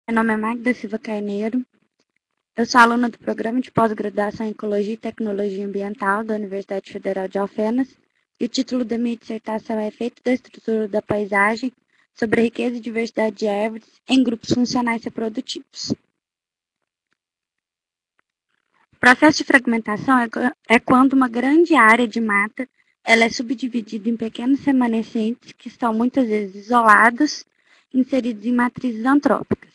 Meu nome é Magda Silva Carneiro. Eu sou aluna do Programa de Pós-Graduação em Ecologia e Tecnologia Ambiental da Universidade Federal de Alfenas, e o título da minha dissertação é Efeito da Estrutura da Paisagem sobre a riqueza e diversidade de árvores em grupos funcionais reprodutivos. O processo de fragmentação é quando uma grande área de mata ela é subdividida em pequenos remanescentes que estão muitas vezes isolados, inseridos em matrizes antrópicas.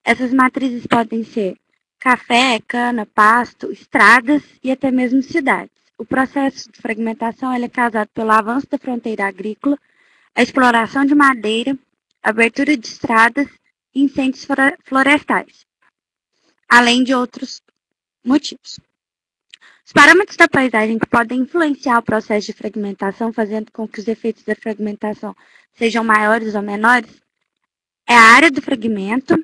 Essas matrizes podem ser café, cana, pasto, estradas e até mesmo cidades. O processo de fragmentação é causado pelo avanço da fronteira agrícola, a exploração de madeira, a abertura de estradas e incêndios florestais, além de outros motivos. Os parâmetros da paisagem que podem influenciar o processo de fragmentação, fazendo com que os efeitos da fragmentação sejam maiores ou menores, é a área do fragmento.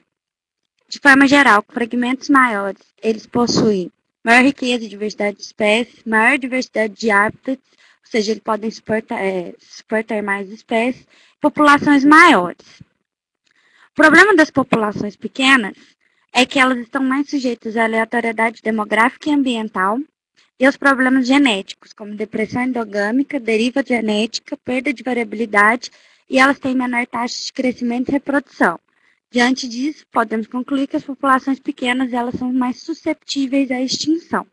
De forma geral, fragmentos maiores, eles possuem maior riqueza e diversidade de espécies, maior diversidade de hábitats, ou seja, eles podem suportar mais espécies, populações maiores. O problema das populações pequenas é que elas estão mais sujeitas à aleatoriedade demográfica e ambiental e aos problemas genéticos, como depressão endogâmica, deriva genética, perda de variabilidade, e elas têm menor taxa de crescimento e reprodução. Diante disso, podemos concluir que as populações pequenas elas são mais susceptíveis à extinção.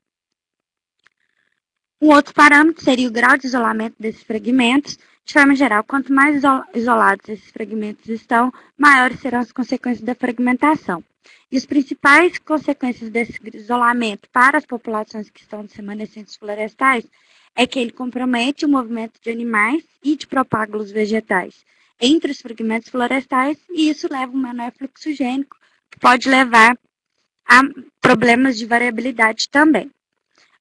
Um outro parâmetro seria o grau de isolamento desses fragmentos. De forma geral, quanto mais isolados esses fragmentos estão, maiores serão as consequências da fragmentação. E as principais consequências desse isolamento para as populações que estão nos remanescentes florestais é que ele compromete o movimento de animais e de propágulos vegetais entre os fragmentos florestais, e isso leva a um menor fluxo gênico, que pode levar a problemas de variabilidade também.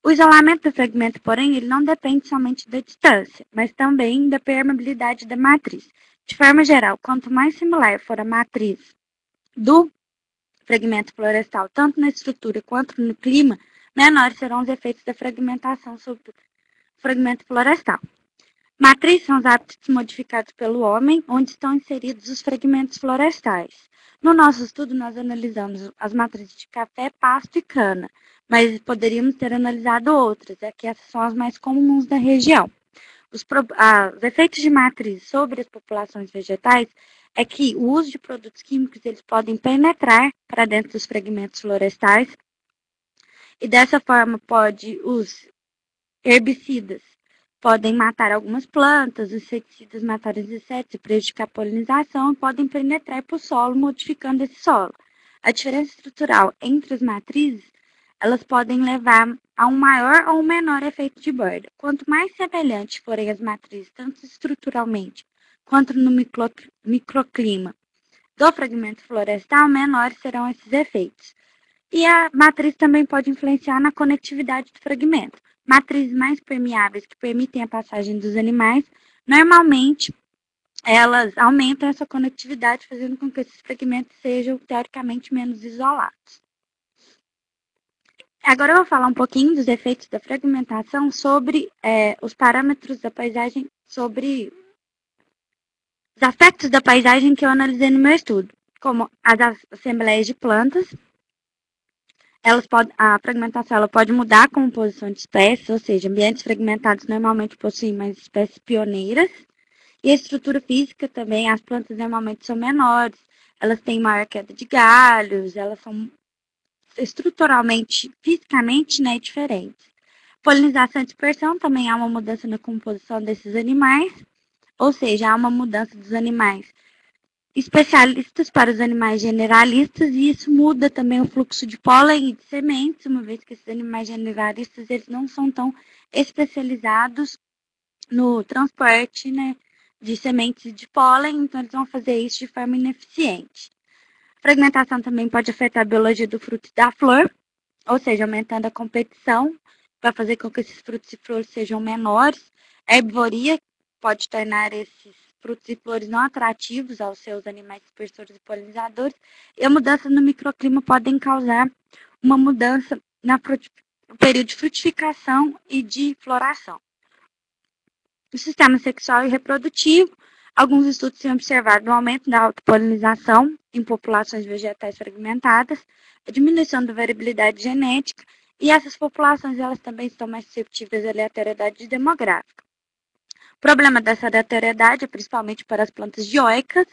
O isolamento do fragmento, porém, ele não depende somente da distância, mas também da permeabilidade da matriz. De forma geral, quanto mais similar for a matriz do fragmento florestal, tanto na estrutura quanto no clima, menores serão os efeitos da fragmentação sobre o fragmento florestal. Matrizes são os hábitats modificados pelo homem, onde estão inseridos os fragmentos florestais. No nosso estudo, nós analisamos as matrizes de café, pasto e cana, mas poderíamos ter analisado outras, que essas são as mais comuns da região. Os efeitos de matriz sobre as populações vegetais é que o uso de produtos químicos eles podem penetrar para dentro dos fragmentos florestais, e dessa forma os herbicidas podem matar algumas plantas, os inseticidas matar os insetos e prejudicar a polinização, e podem penetrar para o solo, modificando esse solo. A diferença estrutural entre as matrizes, elas podem levar a um maior ou um menor efeito de borda. Quanto mais semelhantes forem as matrizes, tanto estruturalmente quanto no microclima do fragmento florestal, menores serão esses efeitos. E a matriz também pode influenciar na conectividade do fragmento. Matrizes mais permeáveis que permitem a passagem dos animais, normalmente elas aumentam essa conectividade, fazendo com que esses fragmentos sejam teoricamente menos isolados. Agora eu vou falar um pouquinho dos efeitos da fragmentação sobre os parâmetros da paisagem, sobre os aspectos da paisagem que eu analisei no meu estudo, como as assembleias de plantas. A fragmentação ela pode mudar a composição de espécies, ou seja, ambientes fragmentados normalmente possuem mais espécies pioneiras. E a estrutura física também, as plantas normalmente são menores, elas têm maior queda de galhos, elas são estruturalmente, fisicamente, diferentes. Polinização e dispersão também há uma mudança na composição desses animais, ou seja, há uma mudança dos animais especialistas para os animais generalistas, e isso muda também o fluxo de pólen e de sementes, uma vez que esses animais generalistas eles não são tão especializados no transporte de sementes e de pólen, então eles vão fazer isso de forma ineficiente. A fragmentação também pode afetar a biologia do fruto e da flor, ou seja, aumentando a competição para fazer com que esses frutos e flores sejam menores. A herbivoria pode tornar esses frutos e flores não atrativos aos seus animais dispersores e polinizadores, e a mudança no microclima podem causar uma mudança no período de frutificação e de floração. O sistema sexual e reprodutivo, Alguns estudos têm observado o aumento da autopolinização em populações vegetais fragmentadas, a diminuição da variabilidade genética, e essas populações elas também estão mais suscetíveis à aleatoriedade demográfica. O problema dessa aleatoriedade é principalmente para as plantas dioicas,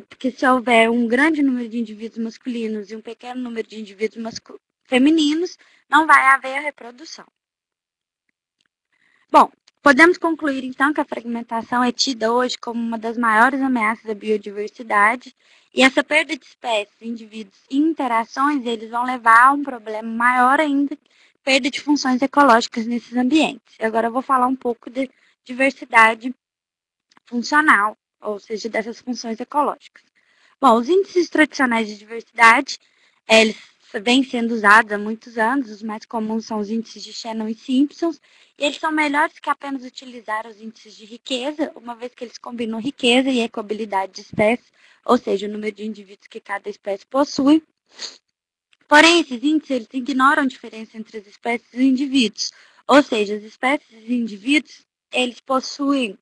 porque se houver um grande número de indivíduos masculinos e um pequeno número de indivíduos femininos, não vai haver a reprodução. Bom, podemos concluir então que a fragmentação é tida hoje como uma das maiores ameaças à biodiversidade, e essa perda de espécies, indivíduos e interações, eles vão levar a um problema maior ainda, perda de funções ecológicas nesses ambientes. Agora eu vou falar um pouco de diversidade funcional, ou seja, dessas funções ecológicas. Bom, os índices tradicionais de diversidade, eles vêm sendo usados há muitos anos. Os mais comuns são os índices de Shannon e Simpson, e eles são melhores que apenas utilizar os índices de riqueza, uma vez que eles combinam riqueza e ecoabilidade de espécies, ou seja, o número de indivíduos que cada espécie possui. Porém, esses índices eles ignoram a diferença entre as espécies e os indivíduos, ou seja, as espécies e os indivíduos eles possuem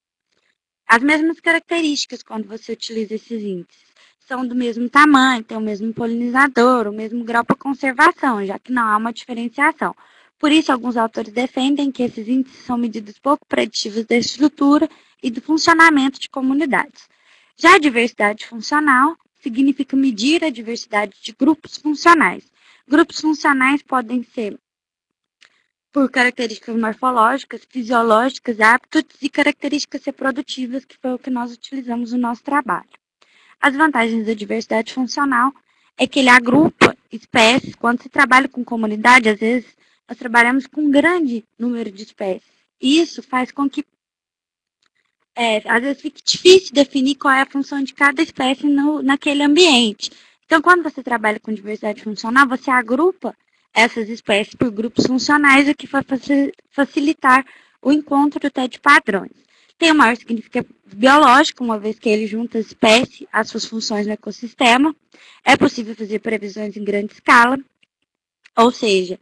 as mesmas características quando você utiliza esses índices. São do mesmo tamanho, têm o mesmo polinizador, o mesmo grau para conservação, já que não há uma diferenciação. Por isso, alguns autores defendem que esses índices são medidas pouco preditivas da estrutura e do funcionamento de comunidades. Já a diversidade funcional significa medir a diversidade de grupos funcionais. Grupos funcionais podem ser por características morfológicas, fisiológicas, hábitos e características reprodutivas, que foi o que nós utilizamos no nosso trabalho. As vantagens da diversidade funcional é que ele agrupa espécies. Quando se trabalha com comunidade, às vezes nós trabalhamos com um grande número de espécies. E isso faz com que, às vezes, fique difícil definir qual é a função de cada espécie naquele ambiente. Então, quando você trabalha com diversidade funcional, você agrupa essas espécies por grupos funcionais, o que vai facilitar o encontro até de padrões. Tem o maior significado biológico, uma vez que ele junta a espécie às suas funções no ecossistema. É possível fazer previsões em grande escala, ou seja,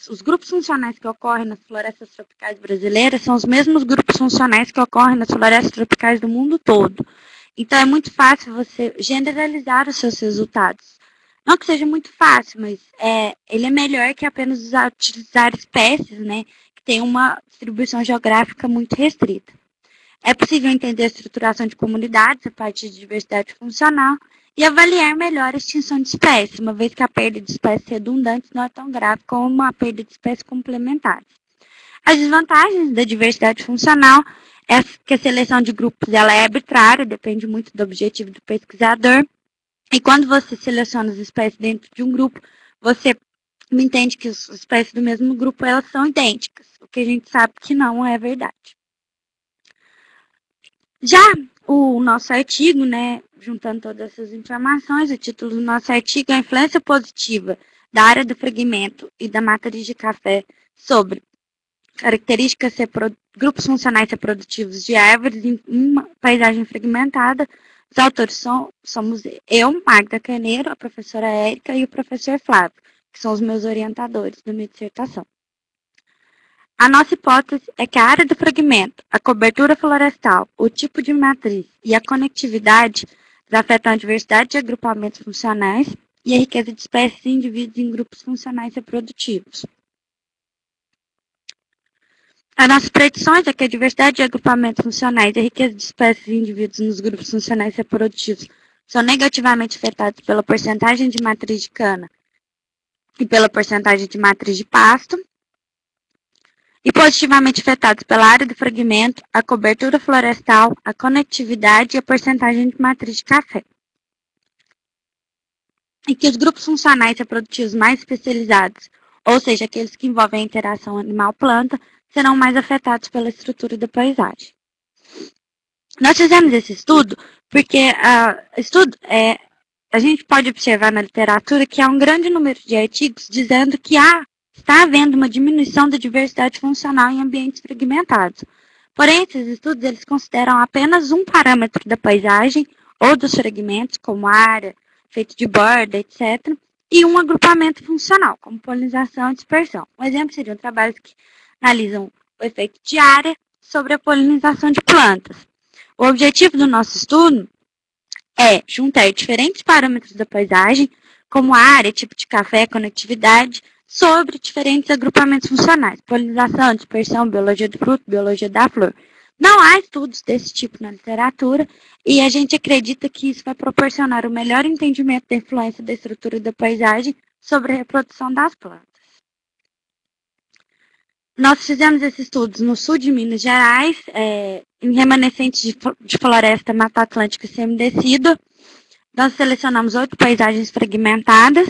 os grupos funcionais que ocorrem nas florestas tropicais brasileiras são os mesmos grupos funcionais que ocorrem nas florestas tropicais do mundo todo. Então, é muito fácil você generalizar os seus resultados. Não que seja muito fácil, mas ele é melhor que apenas utilizar espécies, né, que têm uma distribuição geográfica muito restrita. É possível entender a estruturação de comunidades a partir de diversidade funcional e avaliar melhor a extinção de espécies, uma vez que a perda de espécies redundantes não é tão grave como a perda de espécies complementares. As desvantagens da diversidade funcional é que a seleção de grupos ela é arbitrária, depende muito do objetivo do pesquisador. E quando você seleciona as espécies dentro de um grupo, você entende que as espécies do mesmo grupo elas são idênticas, o que a gente sabe que não é verdade. Já o nosso artigo, né, juntando todas essas informações, o título do nosso artigo é a influência positiva da área do fragmento e da matriz de café sobre características grupos funcionais reprodutivos de árvores em uma paisagem fragmentada. Os autores somos eu, Magda Carneiro, a professora Érica e o professor Flávio, que são os meus orientadores da minha dissertação. A nossa hipótese é que a área do fragmento, a cobertura florestal, o tipo de matriz e a conectividade afetam a diversidade de agrupamentos funcionais e a riqueza de espécies e indivíduos em grupos funcionais reprodutivos. As nossas predições é que a diversidade de agrupamentos funcionais e a riqueza de espécies e indivíduos nos grupos funcionais reprodutivos são negativamente afetados pela porcentagem de matriz de cana e pela porcentagem de matriz de pasto, e positivamente afetados pela área do fragmento, a cobertura florestal, a conectividade e a porcentagem de matriz de café. E que os grupos funcionais reprodutivos mais especializados, ou seja, aqueles que envolvem a interação animal-planta, serão mais afetados pela estrutura da paisagem. Nós fizemos esse estudo porque a gente pode observar na literatura que há um grande número de artigos dizendo que está havendo uma diminuição da diversidade funcional em ambientes fragmentados. Porém, esses estudos eles consideram apenas um parâmetro da paisagem ou dos fragmentos, como área, feito de borda, etc., e um agrupamento funcional, como polinização e dispersão. Um exemplo seriam trabalhos que analisam o efeito de área sobre a polinização de plantas. O objetivo do nosso estudo é juntar diferentes parâmetros da paisagem, como área, tipo de café, conectividade, sobre diferentes agrupamentos funcionais, polinização, dispersão, biologia do fruto, biologia da flor. Não há estudos desse tipo na literatura e a gente acredita que isso vai proporcionar o melhor entendimento da influência da estrutura da paisagem sobre a reprodução das plantas. Nós fizemos esses estudos no sul de Minas Gerais, em remanescentes de floresta Mata Atlântica semidecida. Nós selecionamos 8 paisagens fragmentadas.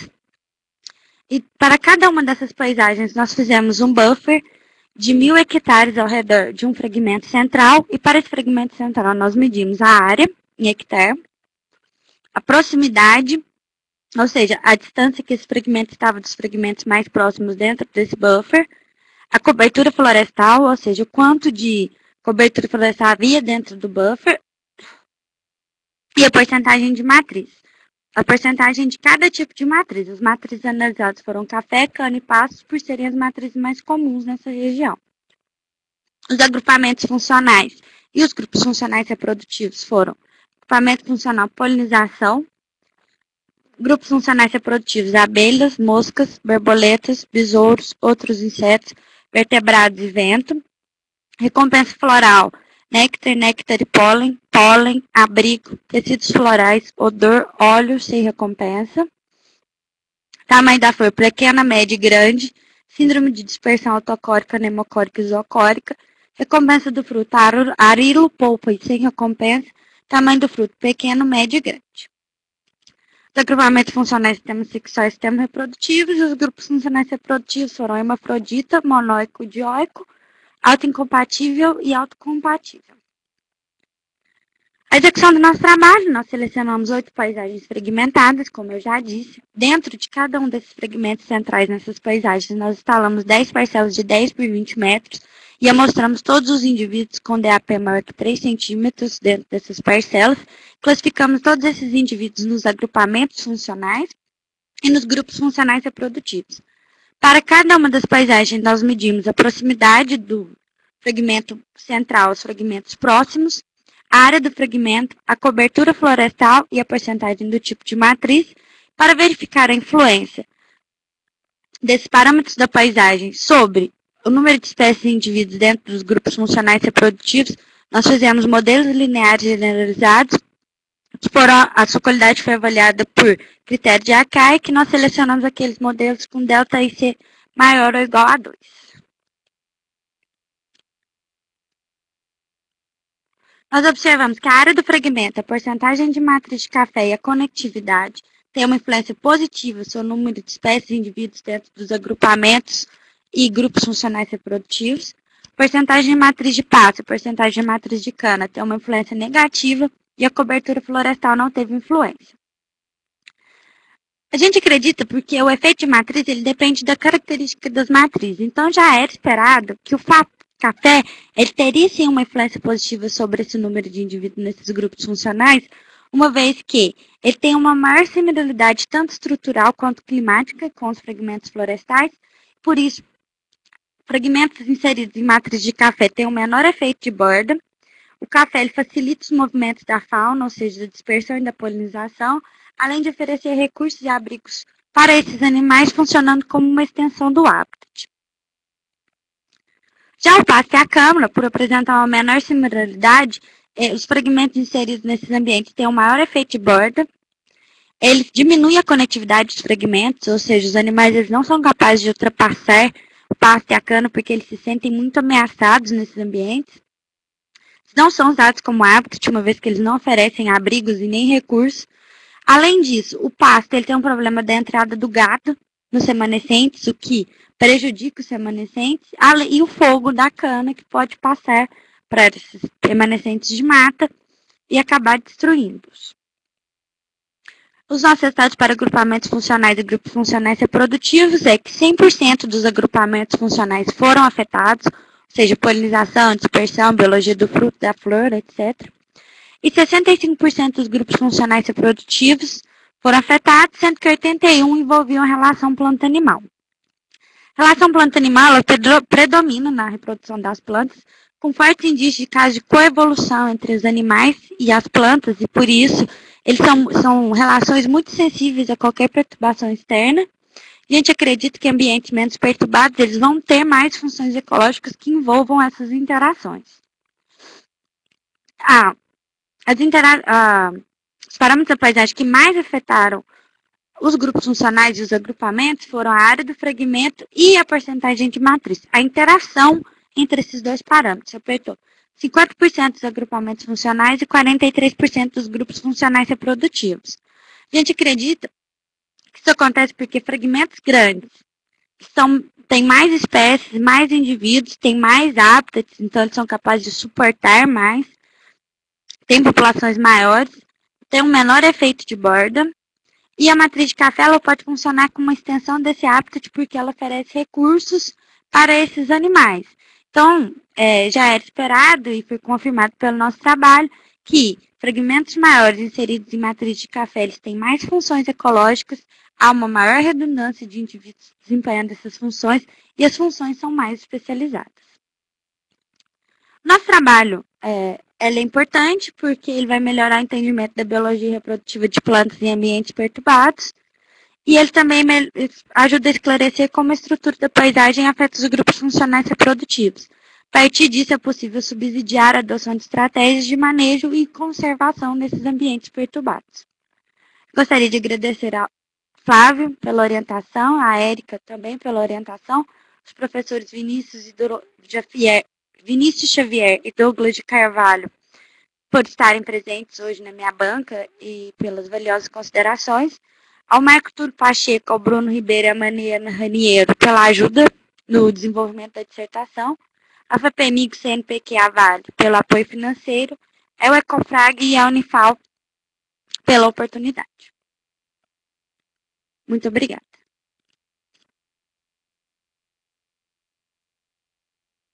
E para cada uma dessas paisagens, nós fizemos um buffer de 1.000 hectares ao redor de um fragmento central. E para esse fragmento central, nós medimos a área em hectare, a proximidade, ou seja, a distância que esse fragmento estava dos fragmentos mais próximos dentro desse buffer, a cobertura florestal, ou seja, o quanto de cobertura florestal havia dentro do buffer, e a porcentagem de matriz. A porcentagem de cada tipo de matriz. As matrizes analisadas foram café, cana e pastos, por serem as matrizes mais comuns nessa região. Os agrupamentos funcionais e os grupos funcionais reprodutivos foram agrupamento funcional polinização, grupos funcionais reprodutivos abelhas, moscas, borboletas, besouros, outros insetos, vertebrados e vento, recompensa floral, néctar e pólen, abrigo, tecidos florais, odor, óleo sem recompensa, tamanho da flor pequena, média e grande, síndrome de dispersão autocórica, pneumocórica e zoocórica, recompensa do fruto, arilo, polpa e sem recompensa, tamanho do fruto pequeno, médio e grande. Os agrupamentos funcionais sistemas sexuais e sistemas reprodutivos, os grupos funcionais reprodutivos foram hermafrodita, monóico, dioico, autoincompatível e autocompatível. A execução do nosso trabalho, nós selecionamos 8 paisagens fragmentadas, como eu já disse. Dentro de cada um desses fragmentos centrais nessas paisagens, nós instalamos 10 parcelas de 10 por 20 metros e amostramos todos os indivíduos com DAP maior que 3 centímetros dentro dessas parcelas. Classificamos todos esses indivíduos nos agrupamentos funcionais e nos grupos funcionais reprodutivos. Para cada uma das paisagens, nós medimos a proximidade do fragmento central aos fragmentos próximos, a área do fragmento, a cobertura florestal e a porcentagem do tipo de matriz, para verificar a influência desses parâmetros da paisagem sobre o número de espécies e indivíduos dentro dos grupos funcionais reprodutivos. Nós fizemos modelos lineares generalizados, a sua qualidade foi avaliada por critério de ACAI, que nós selecionamos aqueles modelos com delta IC maior ou igual a 2. Nós observamos que a área do fragmento, a porcentagem de matriz de café e a conectividade tem uma influência positiva sobre o número de espécies e indivíduos dentro dos agrupamentos e grupos funcionais reprodutivos. A porcentagem de matriz de pasto e a porcentagem de matriz de cana tem uma influência negativa e a cobertura florestal não teve influência. A gente acredita porque o efeito de matriz ele depende da característica das matrizes. Então, já era esperado que o café ele teria sim uma influência positiva sobre esse número de indivíduos nesses grupos funcionais, uma vez que ele tem uma maior similaridade tanto estrutural quanto climática com os fragmentos florestais. Por isso, fragmentos inseridos em matriz de café têm um menor efeito de borda. O café ele facilita os movimentos da fauna, ou seja, da dispersão e da polinização, além de oferecer recursos e abrigos para esses animais, funcionando como uma extensão do habitat. Já o pasto e a câmara, por apresentar uma menor similaridade, os fragmentos inseridos nesses ambientes têm um maior efeito de borda. Eles diminuem a conectividade dos fragmentos, ou seja, os animais eles não são capazes de ultrapassar o pasto e a cana porque eles se sentem muito ameaçados nesses ambientes. Não são usados como habitat, uma vez que eles não oferecem abrigos e nem recursos. Além disso, o pasto ele tem um problema da entrada do gado nos remanescentes, o que prejudica os remanescentes, e o fogo da cana, que pode passar para esses remanescentes de mata e acabar destruindo-os. Os nossos resultados para agrupamentos funcionais e grupos funcionais reprodutivos é que 100% dos agrupamentos funcionais foram afetados, ou seja, polinização, dispersão, biologia do fruto, da flor, etc. E 65% dos grupos funcionais reprodutivos foram afetados, sendo que 81% envolviam a relação planta-animal. A relação planta-animal predomina na reprodução das plantas, com fortes indícios de casos de coevolução entre os animais e as plantas, e por isso eles são relações muito sensíveis a qualquer perturbação externa. A gente acredita que ambientes menos perturbados eles vão ter mais funções ecológicas que envolvam essas interações. Os parâmetros da paisagem que mais afetaram os grupos funcionais e os agrupamentos foram a área do fragmento e a porcentagem de matriz. A interação entre esses dois parâmetros apertou 50% dos agrupamentos funcionais e 43% dos grupos funcionais reprodutivos. A gente acredita que isso acontece porque fragmentos grandes têm mais espécies, mais indivíduos, têm mais hábitats, então eles são capazes de suportar mais, têm populações maiores, têm um menor efeito de borda, e a matriz de café ela pode funcionar como uma extensão desse habitat porque ela oferece recursos para esses animais. Então, já era esperado e foi confirmado pelo nosso trabalho que fragmentos maiores inseridos em matriz de café eles têm mais funções ecológicas, há uma maior redundância de indivíduos desempenhando essas funções e as funções são mais especializadas. Nosso trabalho ele é importante porque ele vai melhorar o entendimento da biologia reprodutiva de plantas em ambientes perturbados e ele também ajuda a esclarecer como a estrutura da paisagem afeta os grupos funcionais reprodutivos. A partir disso, é possível subsidiar a adoção de estratégias de manejo e conservação nesses ambientes perturbados. Gostaria de agradecer ao Flávio pela orientação, a Érica também pela orientação, os professores Vinícius Xavier e Douglas de Carvalho por estarem presentes hoje na minha banca e pelas valiosas considerações, ao Marco Túlio Pacheco, ao Bruno Ribeiro e a Mariana Raniero pela ajuda no desenvolvimento da dissertação, a FAPEMIG CNPq a Vale pelo apoio financeiro, ao Ecofrag e a Unifal pela oportunidade. Muito obrigada.